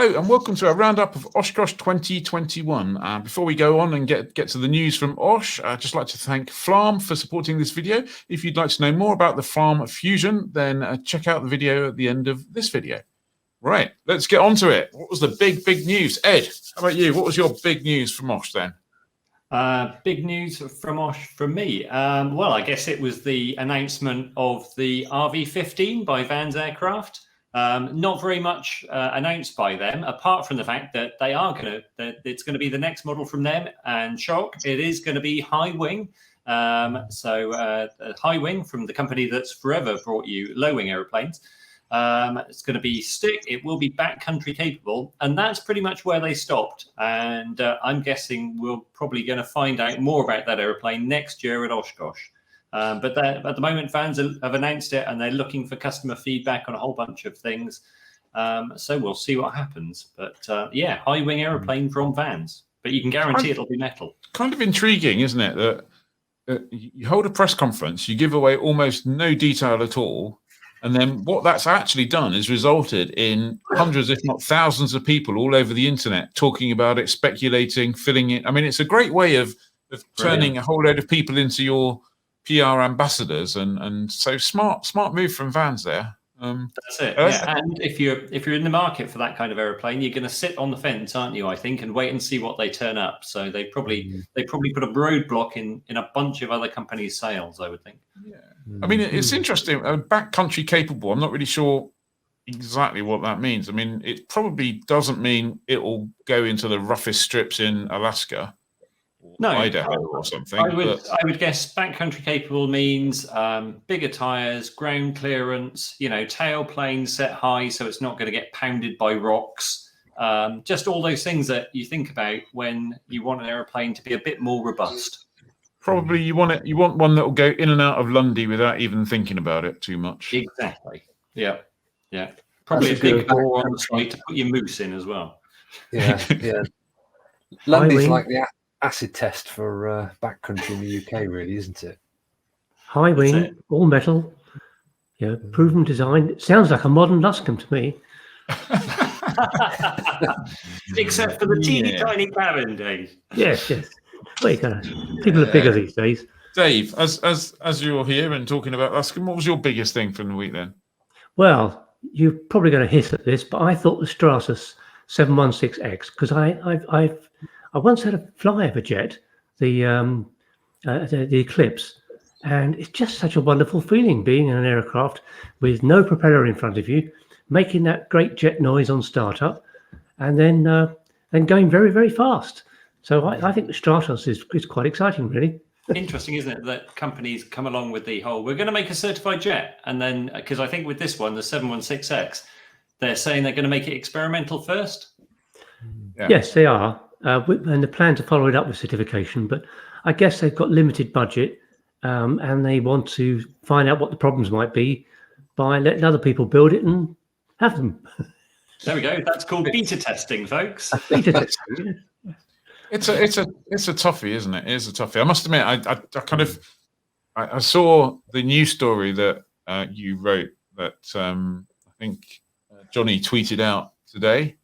Hello and welcome to a roundup of Oshkosh 2021. Before we go on and get to the news from Osh, I'd just like to thank Flarm for supporting this video. If you'd like to know more about the Flarm Fusion, then check out the video at the end of this video. Right, let's get on to it. What was the big news? Ed, how about you? What was your big news from Osh then? Big news from Osh from me. Well, I guess it was the announcement of the RV15 by Vans Aircraft. Not very much announced by them, apart from the fact that it's going to be the next model from them. And shock, it is going to be high wing. High wing from the company that's forever brought you low wing aeroplanes. It's going to be stick. It will be backcountry capable, and that's pretty much where they stopped. And I'm guessing we're probably going to find out more about that aeroplane next year at Oshkosh. But at the moment, Vans have announced it, and they're looking for customer feedback on a whole bunch of things. So we'll see what happens. But yeah, high wing aeroplane from Vans, but you can guarantee it'll be metal. Kind of intriguing, isn't it? That you hold a press conference, you give away almost no detail at all. And then what that's actually done is resulted in hundreds, if not thousands of people all over the internet talking about it, speculating, filling it. I mean, it's a great way of turning a whole load of people into your PR ambassadors. And so smart move from Vans there. That's it. Yeah. And if you're in the market for that kind of aeroplane, you're going to sit on the fence, aren't you? I think, and wait and see what they turn up. So they probably put a roadblock in a bunch of other companies' sales, I would think. Yeah. I mean, it's interesting. Backcountry capable. I'm not really sure exactly what that means. I mean, it probably doesn't mean it will go into the roughest strips in Alaska. No, Idaho or something. I would guess backcountry capable means bigger tires, ground clearance, tailplane set high so it's not going to get pounded by rocks. Just all those things that you think about when you want an aeroplane to be a bit more robust. Probably you want one that will go in and out of Lundy without even thinking about it too much. Exactly. Yeah. Probably a big bore on the side to put your moose in as well. Yeah. Lundy's like the acid test for backcountry in the UK, really, isn't it? High wing, all metal, proven design. It sounds like a modern Luscombe to me. Except for the teeny tiny cabin, Dave. Yes. Well, people are bigger these days. Dave, as you're here and talking about Luscombe, what was your biggest thing from the week then? Well, you're probably going to hiss at this, but I thought the Stratus 716X, because I once had a flyover jet, the Eclipse, and it's just such a wonderful feeling being in an aircraft with no propeller in front of you, making that great jet noise on startup, and then going very, very fast. So I think the Stratos is quite exciting, really. Interesting, isn't it, that companies come along with the whole, we're going to make a certified jet. And then, because I think with this one, the 716X, they're saying they're going to make it experimental first. Yeah. Yes, they are. And the plan to follow it up with certification. But I guess they've got limited budget and they want to find out what the problems might be by letting other people build it and have them. There we go. That's called beta testing, folks. Beta testing. It's a toughie, isn't it? It is a toughie. I must admit, I saw the news story that you wrote that I think Johnny tweeted out today,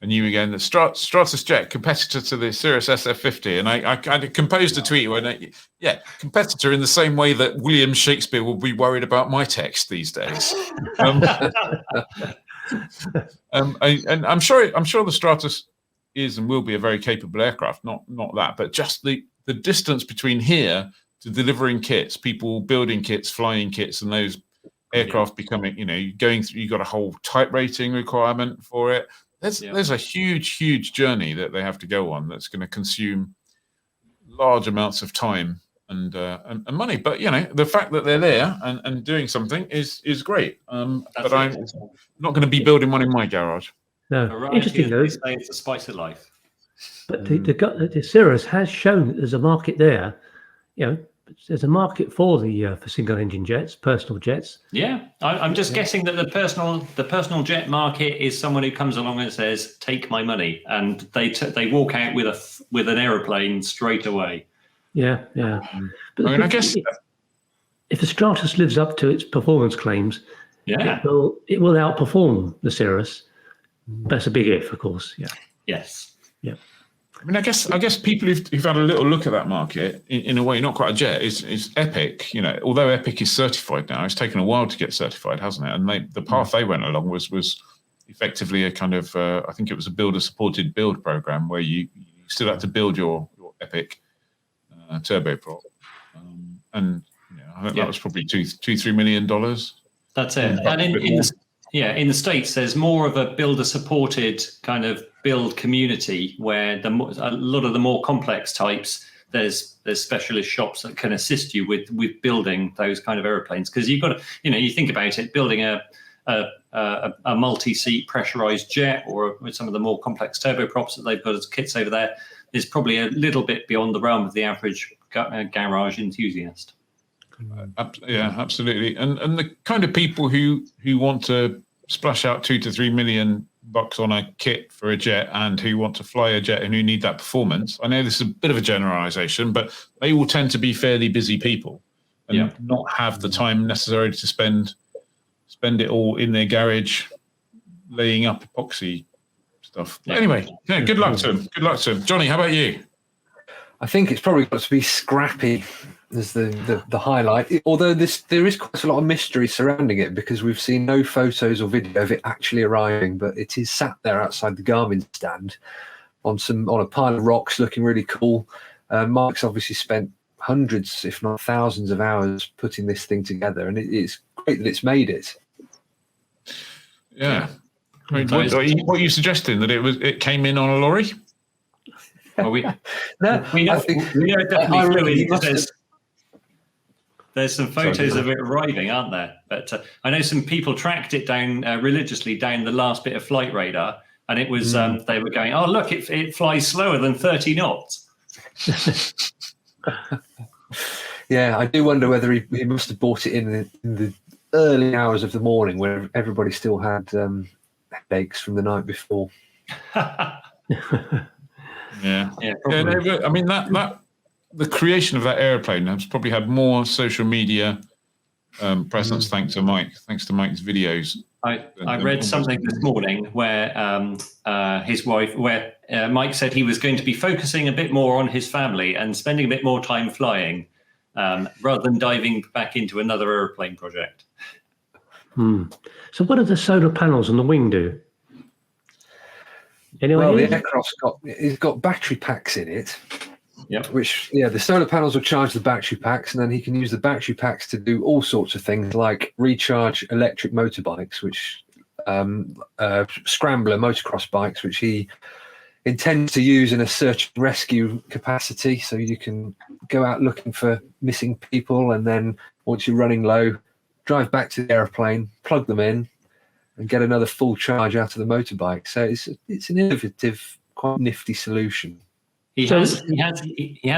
and you again, the Stratus Jet, competitor to the Cirrus SF50, and I composed a tweet when, competitor in the same way that William Shakespeare will be worried about my text these days. And I'm sure the Stratus is and will be a very capable aircraft, not that, but just the distance between here to delivering kits, people building kits, flying kits, and those aircraft becoming, going through, you've got a whole type rating requirement for it. There's a huge journey that they have to go on that's going to consume large amounts of time and money. But the fact that they're there and doing something is great. But I'm not going to be building one in my garage. No, interesting though. It's the spice of life. But the Cirrus has shown that there's a market there. There's a market for for single-engine jets, personal jets. Yeah, I'm just guessing that the personal jet market is someone who comes along and says, "Take my money," and they walk out with an aeroplane straight away. Yeah. But I guess if the Stratus lives up to its performance claims, it will outperform the Cirrus. That's a big if, of course. Yeah. Yes. Yeah. I mean, I guess people who've had a little look at that market in a way, not quite a jet, is Epic. You know, although Epic is certified now, it's taken a while to get certified, hasn't it? And the path they went along was effectively a kind of I think it was a builder-supported build program where you still had to build your Epic turboprop, and I think that was probably $2-3 million. That's it. And in the States, there's more of a builder-supported kind of build community where a lot of the more complex types, there's specialist shops that can assist you with building those kind of aeroplanes. Because you've got to, you think about it, building a multi-seat pressurized jet or with some of the more complex turboprops that they've got as kits over there is probably a little bit beyond the realm of the average garage enthusiast. Yeah, absolutely. And the kind of people who want to splash out $2 to $3 million on a kit for a jet and who want to fly a jet and who need that performance. I know this is a bit of a generalization, but they will tend to be fairly busy people and not have the time necessary to spend it all in their garage laying up epoxy stuff. Yeah. Anyway, good luck to them. Good luck to them. Johnny, how about you? I think it's probably got to be scrappy as the highlight, although there is quite a lot of mystery surrounding it because we've seen no photos or video of it actually arriving, but it is sat there outside the Garmin stand on a pile of rocks looking really cool. Mike's obviously spent hundreds, if not thousands of hours putting this thing together, and it's great that it's made it. Yeah. I mean, what are you suggesting? That it came in on a lorry? Well, we know definitely there's some photos of it arriving, aren't there? But I know some people tracked it down religiously down the last bit of flight radar, and it was they were going, "Oh, look, it flies slower than 30 knots." Yeah, I do wonder whether he must have bought it in the early hours of the morning where everybody still had headaches from the night before. Yeah. I mean that the creation of that airplane has probably had more social media presence thanks to Mike's videos. I read something this morning where his wife, Mike said he was going to be focusing a bit more on his family and spending a bit more time flying rather than diving back into another airplane project. So what do the solar panels on the wing do? Anyway, well, the aircraft's got battery packs in it. Yep. Which, the solar panels will charge the battery packs, and then he can use the battery packs to do all sorts of things like recharge electric motorbikes, which scrambler motocross bikes, which he intends to use in a search and rescue capacity. So you can go out looking for missing people, and then once you're running low, drive back to the airplane, plug them in, and get another full charge out of the motorbike. So it's an innovative, quite nifty solution. He has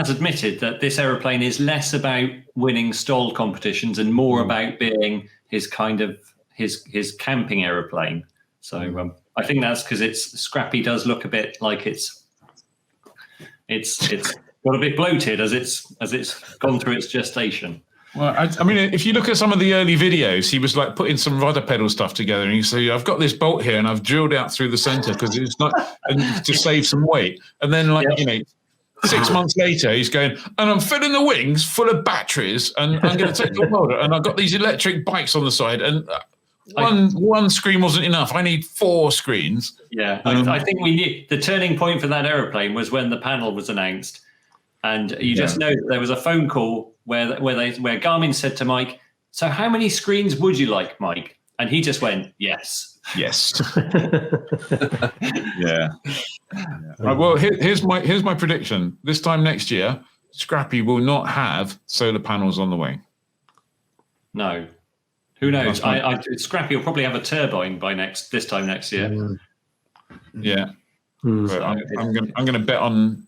admitted that this aeroplane is less about winning stall competitions and more about being his kind of his camping aeroplane. So I think that's because it's Scrappy does look a bit like it's got a bit bloated as it's gone through its gestation. Well, I mean, if you look at some of the early videos, he was like putting some rudder pedal stuff together, and he said, "I've got this bolt here, and I've drilled out through the center because it's not to save some weight." And then, 6 months later, he's going, "And I'm filling the wings full of batteries, and I'm going to take the welder, and I've got these electric bikes on the side, and one screen wasn't enough. I need 4 screens." Yeah, I think we knew the turning point for that aeroplane was when the panel was announced, and you just know that there was a phone call where Garmin said to Mike, "So how many screens would you like, Mike?" And he just went, "Yes." Yeah. Right, well, here's my prediction. This time next year, Scrappy will not have solar panels on the wing. No. Who knows? Scrappy will probably have a turbine by this time next year. Yeah. But I'm going to bet on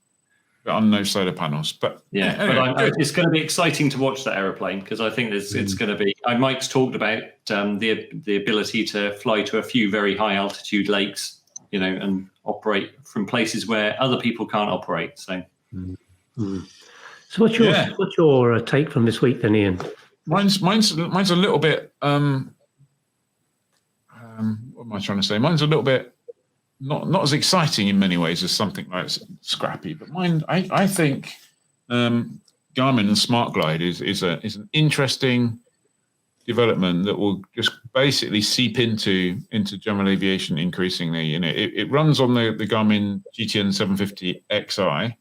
no solar panels, but it's going to be exciting to watch that aeroplane because I think it's going to be. Mike's talked about the ability to fly to a few very high altitude lakes, and operate from places where other people can't operate. So, so what's your take from this week, then, Ian? Mine's a little bit. What am I trying to say? Mine's a little bit not as exciting in many ways as something like Scrappy. But mine, I think Garmin and Smart Glide is an interesting development that will just basically seep into general aviation increasingly. You know, it runs on the Garmin GTN 750 XI.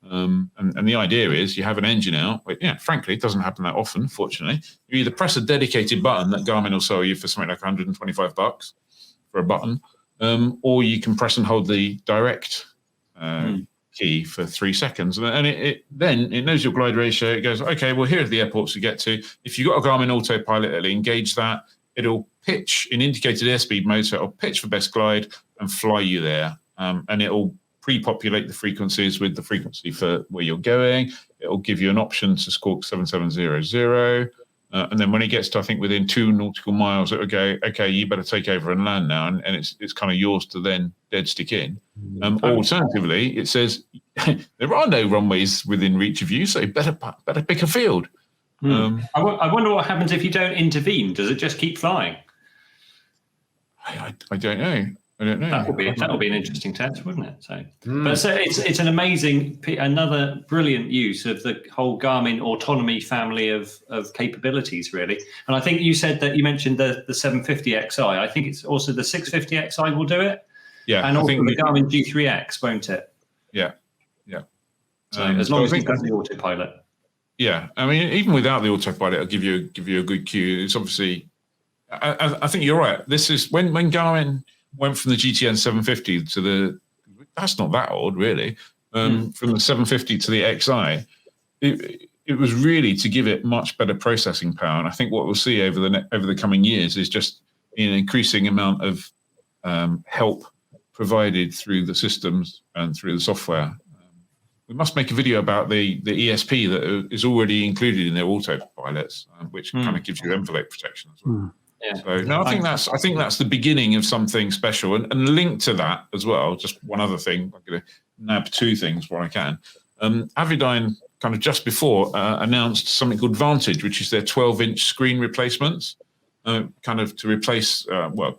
And the idea is you have an engine out, but frankly, it doesn't happen that often, fortunately. You either press a dedicated button that Garmin will sell you for something like $125 for a button, or you can press and hold the direct key for 3 seconds. And then it knows your glide ratio. It goes, okay, well, here are the airports to get to. If you've got a Garmin autopilot, it'll engage that. It'll pitch in indicated airspeed mode, so it'll pitch for best glide and fly you there. And it'll pre-populate the frequencies with the frequency for where you're going. It'll give you an option to squawk 7700. And then when it gets to, I think, within 2 nautical miles, it'll go, okay, you better take over and land now. And it's kind of yours to then dead stick in. Alternatively, it says there are no runways within reach of you, so better pick a field. I wonder what happens if you don't intervene. Does it just keep flying? I don't know. I don't know. That would be an interesting test, wouldn't it? But it's an amazing, another brilliant use of the whole Garmin autonomy family of capabilities, really. And I think you said that you mentioned the 750 XI. I think it's also the 650 XI will do it. Yeah, and also the Garmin G3X, won't it? Yeah. So as long as you've got the autopilot. Yeah, I mean, even without the autopilot, it'll give you a good cue. It's obviously, I think you're right. This is when Garmin went from the GTN 750 to that's not that old, really. From the 750 to the XI, it was really to give it much better processing power. And I think what we'll see over the coming years is just an increasing amount of help provided through the systems and through the software. We must make a video about the ESP that is already included in their autopilots, which kind of gives you envelope protection as well. Yeah. So no, I think that's the beginning of something special, and linked to that as well. Just one other thing, I'm going to nab 2 things where I can. Avidyne kind of just before announced something called Vantage, which is their 12-inch screen replacements, kind of to replace.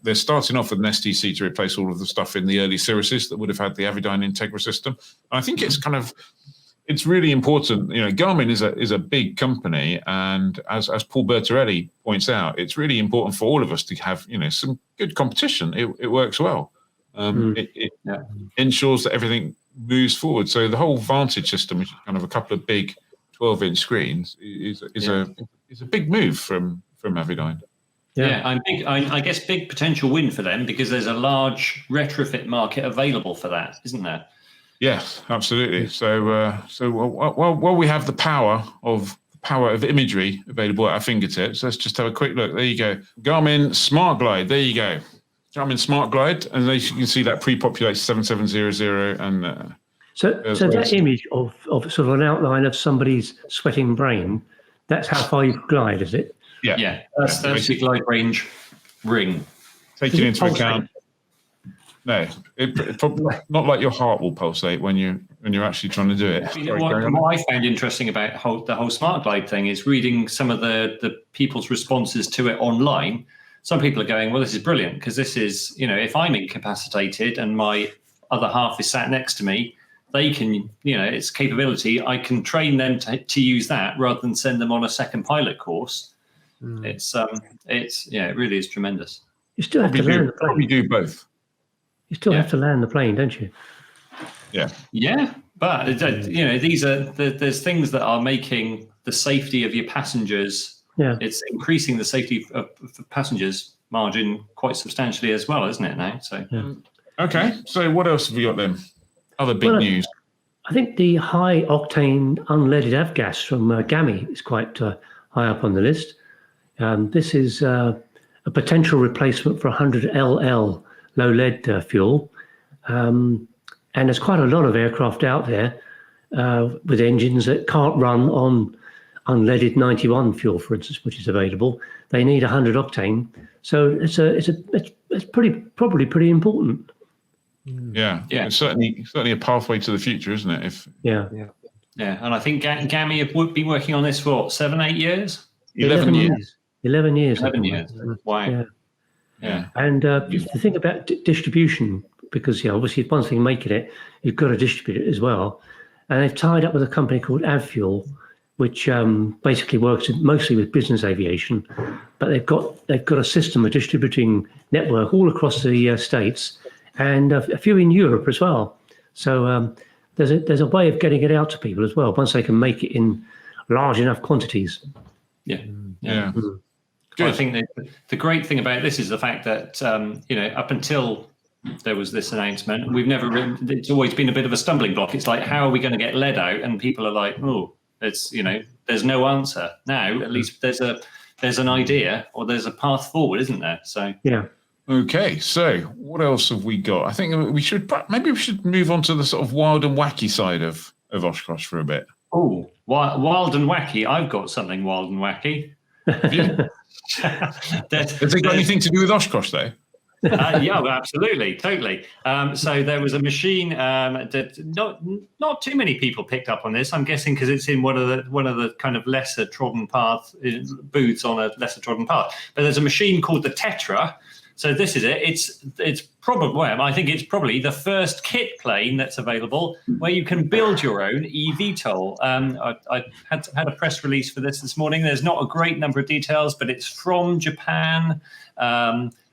They're starting off with an STC to replace all of the stuff in the early Cirruses that would have had the Avidyne Integra system. And I think it's really important. You know, Garmin is a big company, and as Paul Bertorelli points out, it's really important for all of us to have some good competition. It works well. It ensures that everything moves forward. So the whole Vantage system, which is kind of a couple of big 12-inch screens, is a big move from Avidyne. I guess big potential win for them, because there's a large retrofit market available for that, isn't there? Yes, absolutely. So while we have the power of imagery available at our fingertips, let's just have a quick look. There you go. Garmin Smart Glide. There you go. Garmin Smart Glide, and as you can see, that pre-populates 7700 and. So that image of sort of an outline of somebody's sweating brain, that's how far you glide, is it? Yeah. That's the glide range ring. Taking into account. No, it probably not like your heart will pulsate when you're actually trying to do it. What I found interesting about the whole Smart Glide thing is reading some of the people's responses to it online. Some people are going, well, this is brilliant, because this is, if I'm incapacitated and my other half is sat next to me, they can, its capability, I can train them to use that rather than send them on a second pilot course. It really is tremendous. You still have to land the plane. Probably do both. You still have to land the plane, don't you? Yeah, but there's things that are making the safety of your passengers. Yeah, it's increasing the safety of passengers margin quite substantially as well, isn't it now? So okay. So what else have we got then? Other big news. I think the high octane unleaded avgas from GAMI is quite high up on the list. This is a potential replacement for 100 LL low lead fuel. And there's quite a lot of aircraft out there with engines that can't run on unleaded 91 fuel, for instance, which is available. They need 100 octane. So it's probably pretty important. Yeah. It's certainly a pathway to the future, isn't it? Yeah. And I think GAMI have been working on this for 7-8 years. 11 years. 11 years. 11 years. Wow. Yeah. And the thing about distribution because obviously it's one thing making it, you've got to distribute it as well. And they've tied up with a company called Avfuel, which basically works mostly with business aviation, but they've got a system, a distributing network all across the states, and a few in Europe as well. So there's a way of getting it out to people as well once they can make it in large enough quantities. Yeah. Good. I think the great thing about this is the fact that up until there was this announcement, it's always been a bit of a stumbling block. It's like, how are we going to get lead out? And people are like, oh, it's there's no answer. Now at least there's an idea, or there's a path forward, isn't there? So yeah. Okay, so what else have we got? I think we should move on to the sort of wild and wacky side of Oshkosh for a bit. Oh, wild and wacky! I've got something wild and wacky. Has it got anything to do with Oshkosh, though? Yeah, absolutely, totally. So there was a machine that not too many people picked up on this. I'm guessing because it's in one of the kind of lesser trodden booths on a lesser trodden path. But there's a machine called the Tetra. So this is it. It's probably, well, I think it's probably the first kit plane that's available where you can build your own eVTOL. I had a press release for this morning. There's not a great number of details, but it's from Japan.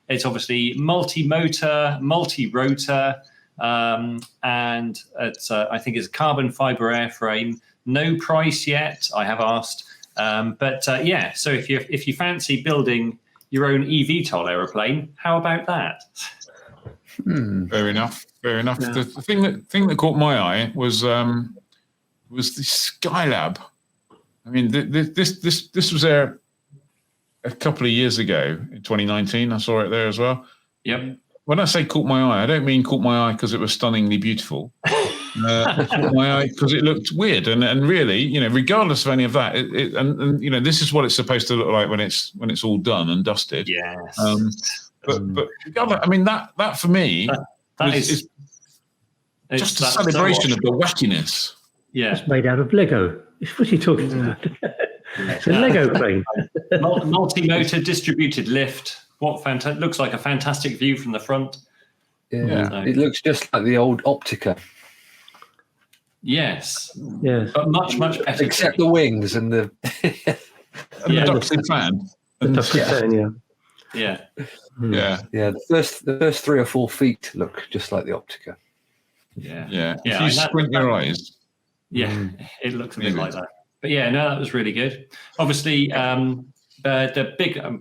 It's obviously multi-motor, multi-rotor, and it's I think it's a carbon fiber airframe. No price yet, I have asked. Yeah, so if you fancy building your own eVTOL aeroplane, how about that? Fair enough. Yeah. The thing that caught my eye was the Skylab. I mean, this was there a couple of years ago in 2019. I saw it there as well. Yep. When I say caught my eye, I don't mean caught my eye because it was stunningly beautiful. Caught my eye because it looked weird, and really, regardless of any of that, and this is what it's supposed to look like when it's all done and dusted. Yes. But regardless, I mean that for me is just a celebration of the wackiness. Yeah. It's made out of Lego. What are you talking about? It's a Lego plane. Multi-motor distributed lift. Looks like a fantastic view from the front. Yeah. So. It looks just like the old Optica. Yes. But much better. Except the wings and the the ducted fan. Yeah. Yeah. The first 3 or 4 feet look just like the Optica. Yeah. If you squint your eyes. Yeah, it looks a bit like that. But yeah, no, that was really good. Obviously, the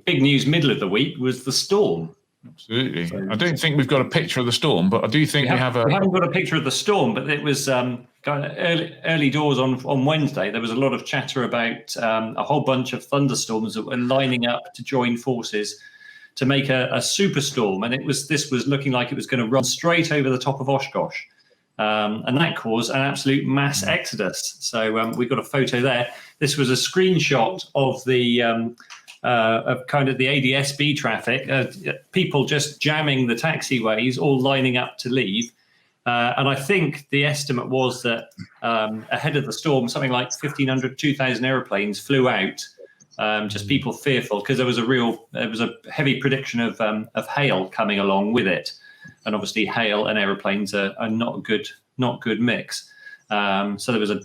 big news middle of the week was the storm. Absolutely. So, I don't think we've got a picture of the storm, but I do think we haven't got a picture of the storm, but it was kind of early doors on Wednesday. There was a lot of chatter about a whole bunch of thunderstorms that were lining up to join forces to make a superstorm, and this was looking like it was going to run straight over the top of Oshkosh. And that caused an absolute mass exodus. So we've got a photo there. This was a screenshot of the of kind of the ADSB traffic, people just jamming the taxiways, all lining up to leave. And I think the estimate was that ahead of the storm, something like 1,500, 2,000 aeroplanes flew out. Just people fearful because there was a heavy prediction of hail coming along with it. And obviously, hail and aeroplanes are not a good mix. So there was a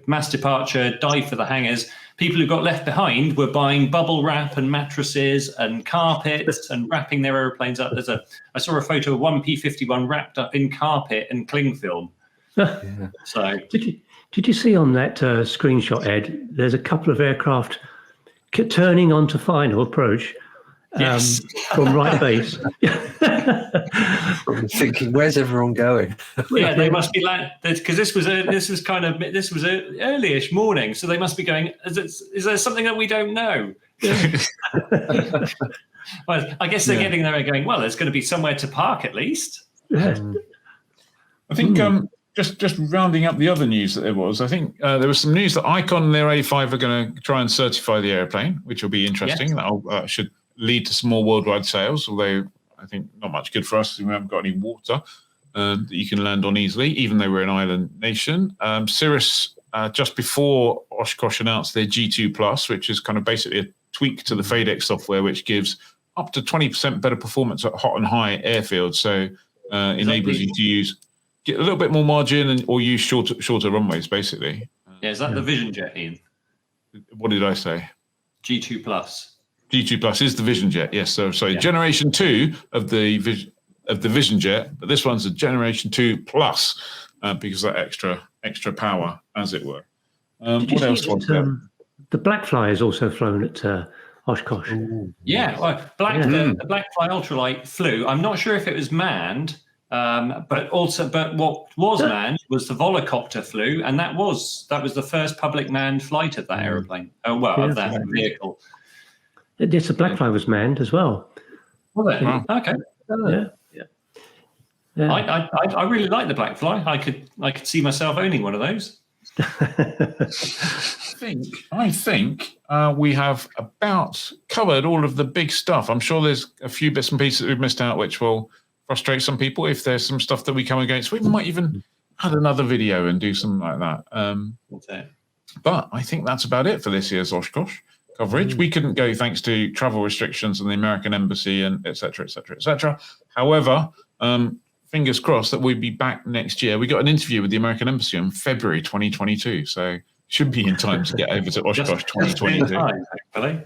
mass departure, dive for the hangars. People who got left behind were buying bubble wrap and mattresses and carpets and wrapping their aeroplanes up. I saw a photo of one P-51 wrapped up in carpet and cling film. So did you see on that screenshot, Ed? There's a couple of aircraft turning onto final approach. Yes. From right base. I'm thinking, where's everyone going? Yeah, they must be because this was early-ish morning, so they must be going. Is there something that we don't know? Well, I guess they're getting there and going. Well, there's going to be somewhere to park at least. I think just rounding up the other news that there was. I think there was some news that Icon and their A5 are going to try and certify the airplane, which will be interesting. Yes. That should lead to some more worldwide sales, although I think not much good for us because we haven't got any water that you can land on easily, even though we're an island nation. Cirrus, just before Oshkosh announced their G2 Plus, which is kind of basically a tweak to the FADEX software, which gives up to 20% better performance at hot and high airfields. So enables you to get a little bit more margin or use shorter runways, basically. Yeah, is that the Vision Jet, Ian? What did I say? G2 Plus. G2 Plus is the Vision Jet. Yes. So Generation 2 of the Vision Jet, but this one's a Generation 2 Plus because of that extra power, as it were. What else was there? The Blackfly is also flown at Oshkosh. Yeah, well, the Blackfly Ultralight flew. I'm not sure if it was manned, but what was manned was the Volocopter flew, and that was the first public manned flight of that aeroplane. Of that vehicle. Yes, the Blackfly was manned as well. Was it? Wow. Okay. Yeah. I really like the Blackfly. I could see myself owning one of those. I think we have about covered all of the big stuff. I'm sure there's a few bits and pieces that we've missed out, which will frustrate some people. If there's some stuff that we come against, we might even add another video and do something like that. But I think that's about it for this year's Oshkosh coverage. We couldn't go thanks to travel restrictions and the American embassy and et cetera, et cetera, et cetera. However, fingers crossed that we'll be back next year. We got an interview with the American embassy in February 2022, so should be in time to get over to Oshkosh 2022.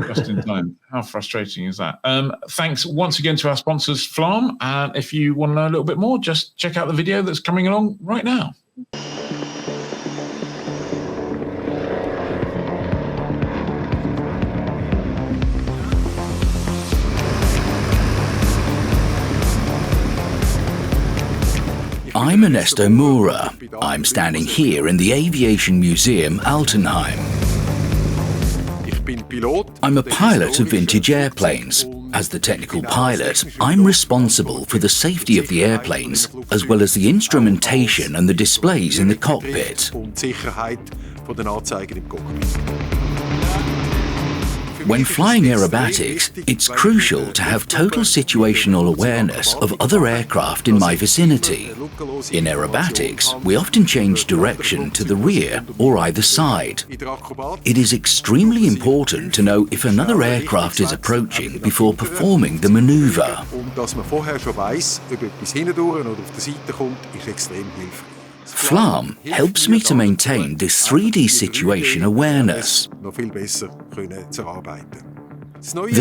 Just in time. How frustrating is that? Thanks once again to our sponsors, Flam. And if you want to know a little bit more, just check out the video that's coming along right now. I'm Ernesto Mura. I'm standing here in the Aviation Museum, Altenheim. I'm a pilot of vintage airplanes. As the technical pilot, I'm responsible for the safety of the airplanes, as well as the instrumentation and the displays in the cockpit. When flying aerobatics, it's crucial to have total situational awareness of other aircraft in my vicinity. In aerobatics, we often change direction to the rear or either side. It is extremely important to know if another aircraft is approaching before performing the maneuver. Flam helps me to maintain this 3D situation awareness. The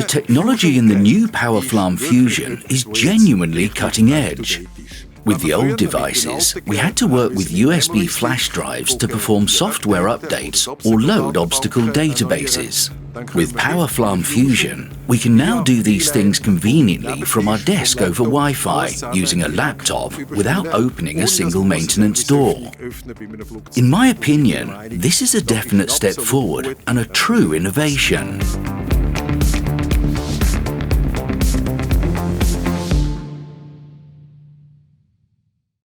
technology in the new PowerFlam Fusion is genuinely cutting edge. With the old devices, we had to work with USB flash drives to perform software updates or load obstacle databases. With PowerFlam Fusion, we can now do these things conveniently from our desk over Wi-Fi using a laptop without opening a single maintenance door. In my opinion, this is a definite step forward and a true innovation.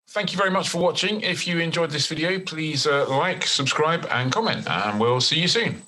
Thank you very much for watching. If you enjoyed this video, please like, subscribe and comment, and we'll see you soon.